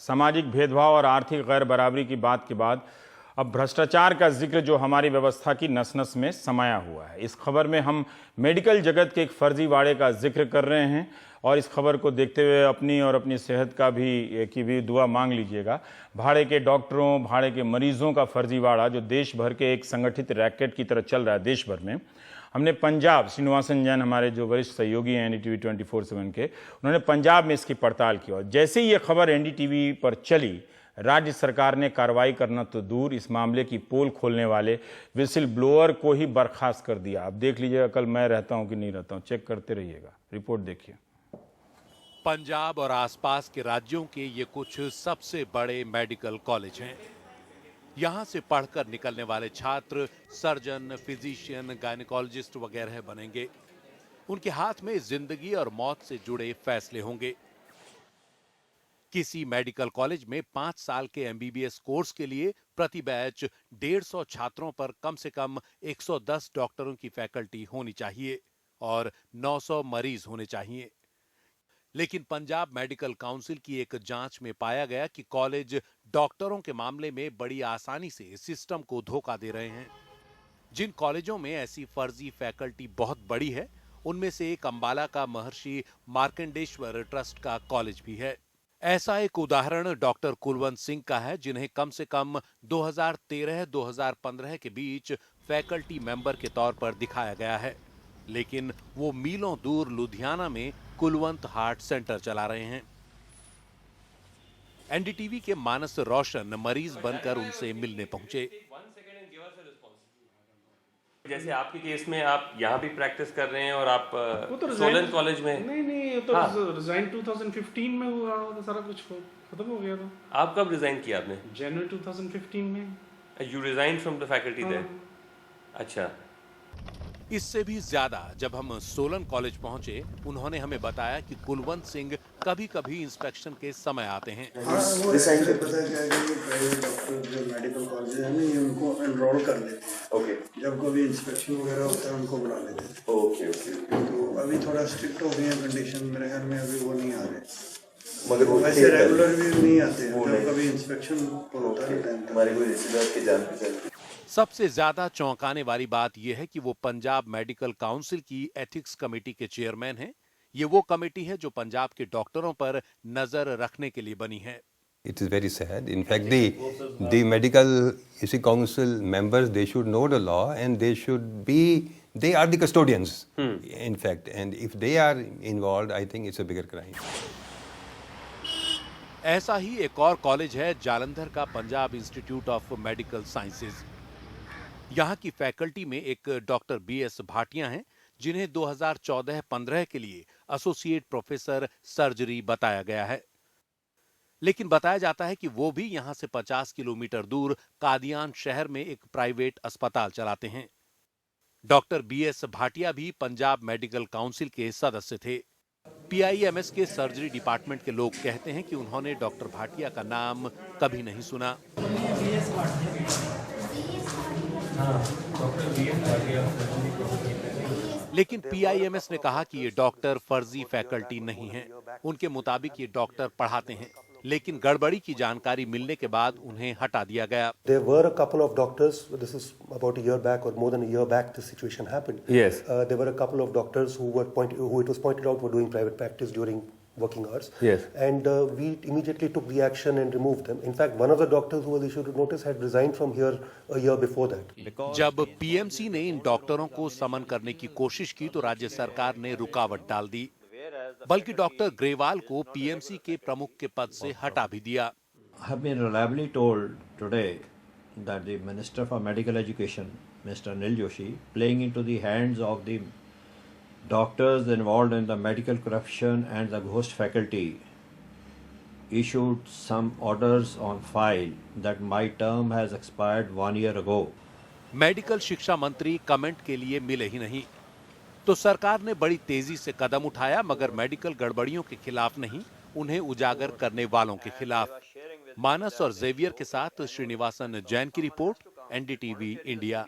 सामाजिक भेदभाव और आर्थिक गैर बराबरी की बात के बाद अब भ्रष्टाचार का जिक्र जो हमारी व्यवस्था की नस नस में समाया हुआ है। इस खबर में हम मेडिकल जगत के एक फर्जीवाड़े का जिक्र कर रहे हैं और इस खबर को देखते हुए अपनी और अपनी सेहत की भी दुआ मांग लीजिएगा। भाड़े के डॉक्टरों, भाड़े के मरीजों का फर्जीवाड़ा जो देश भर के एक संगठित रैकेट की तरह चल रहा है देश भर में, हमने पंजाब, श्रीनिवासन जैन हमारे जो वरिष्ठ सहयोगी हैं एनडीटीवी 24/7 के, उन्होंने पंजाब में इसकी पड़ताल की और जैसे ही ये खबर एनडीटीवी पर चली, राज्य सरकार ने कार्रवाई करना तो दूर, इस मामले की पोल खोलने वाले विसिल ब्लोअर को ही बर्खास्त कर दिया। अब देख लीजिएगा कल मैं रहता हूं कि नहीं रहता हूं, चेक करते रहिएगा। रिपोर्ट देखिए। पंजाब और आसपास के राज्यों के ये कुछ सबसे बड़े मेडिकल कॉलेज हैं। यहां से पढ़कर निकलने वाले छात्र सर्जन, फिजिशियन, गायनेकोलॉजिस्ट वगैरह बनेंगे। उनके हाथ में जिंदगी और मौत से जुड़े फैसले होंगे। किसी मेडिकल कॉलेज में 5 साल के एमबीबीएस कोर्स के लिए प्रति बैच 150 छात्रों पर कम से कम 110 डॉक्टरों की फैकल्टी होनी चाहिए और 900 मरीज होने चाहिए। लेकिन पंजाब मेडिकल काउंसिल की एक जांच में पाया गया कि कॉलेज डॉक्टरों के मामले में बड़ी आसानी से सिस्टम को धोखा दे रहे हैं। जिन कॉलेजों में ऐसी फर्जी फैकल्टी बहुत बड़ी है, उनमें से एक अंबाला का महर्षि मार्कंडेश्वर ट्रस्ट का कॉलेज भी है। ऐसा एक उदाहरण डॉक्टर कुलवंत सिंह का है, जिन्हें कम से कम 2013-2015 के बीच फैकल्टी मेंबर के तौर पर दिखाया गया है। लेकिन वो मीलों दूर लुधियाना में कुलवंत हार्ट सेंटर चला रहे हैं। एनडीटीवी के मानस रोशन मरीज बनकर उनसे मिलने पहुंचे। जैसे आपके केस में आप यहाँ भी प्रैक्टिस कर रहे हैं और आप सोलन कॉलेज में नहीं ये तो रिजाइन 2015 में हुआ, तो सारा कुछ खत्म हो गया था। आप कब रिजाइन किया आपने? जनवरी 2015 में। You resign from the faculty there? अच्छा। इससे भी ज्यादा जब हम सोलन कॉलेज पहुंचे, उन्होंने हमें बताया कि कुलवंत सिंह कभी कभी इंस्पेक्शन के समय आते हैं। वो रिजाइन से पता क्या है कि प्राइवेट डॉक्टर जो मेडिकल कॉलेज है ना, ये उनको एनरोल कर लेते हैं। ओके। जब कभी इंस्पेक्शन वगैरह होता है उनको बुला लेते हैं। ओके। तो अभी थोड़ा स्ट्रिक्ट हो गई है कंडीशन, मेरे घर में अभी वो नहीं आ रहे, मगर वो वैसे रेगुलर भी नहीं आते हैं। जब कभी इंस्पेक्शन होता है हमारे कोई रिश्तेदार के जान पहचान। सबसे ज्यादा चौंकाने वाली बात यह है कि वो पंजाब मेडिकल काउंसिल की एथिक्स कमेटी के चेयरमैन हैं। ये वो कमेटी है जो पंजाब के डॉक्टरों पर नजर रखने के लिए बनी है। It is very sad. In fact, the medical council members, they should know the law and they are the custodians. In fact, and if they are involved, I think it's a bigger crime. ऐसा ही एक और college है जालंधर का Punjab institute of medical sciences. यहाँ की faculty में एक doctor BS Bhatia हैं, जिन्हें 2014-15 के लिए एसोसिएट प्रोफेसर सर्जरी बताया गया है। लेकिन बताया जाता है कि वो भी यहाँ से 50 किलोमीटर दूर कादियान शहर में एक प्राइवेट अस्पताल चलाते हैं। डॉक्टर बीएस भाटिया भी पंजाब मेडिकल काउंसिल के सदस्य थे। पीआईएमएस के सर्जरी डिपार्टमेंट के लोग कहते हैं कि उन्होंने डॉक्टर भाटिया का नाम कभी नहीं सुना। लेकिन पीआईएमएस ने कहा कि ये डॉक्टर फर्जी फैकल्टी नहीं है। उनके मुताबिक ये डॉक्टर पढ़ाते हैं, लेकिन गड़बड़ी की जानकारी मिलने के बाद उन्हें हटा दिया गया। There were a couple of doctors. This is about a year back or more than a year back. This situation happened. Yes. There were a couple of doctors who it was pointed out were doing private practice during working hours. Yes. And we immediately took the action and removed them. In fact, one of the doctors who was issued a notice had resigned from here a year before that. जब PMC ने इन डॉक्टरों को समन करने की कोशिश की तो राज्य सरकार ने रुकावट डाल दी, बल्कि डॉक्टर ग्रेवाल को पीएमसी के प्रमुख के पद से हटा भी दिया। I have been reliably told today that the Minister for Medical Education, Mr. Anil Joshi, playing into the hands of the doctors involved in the medical corruption and the ghost faculty, issued some orders on file that my term has expired 1 year ago. Medical शिक्षा मंत्री comment के लिए मिले ही नहीं, तो सरकार ने बड़ी तेजी से कदम उठाया, मगर मेडिकल गड़बड़ियों के खिलाफ नहीं, उन्हें उजागर करने वालों के खिलाफ। मानस और जेवियर के साथ श्रीनिवासन जैन की रिपोर्ट, एनडीटीवी इंडिया।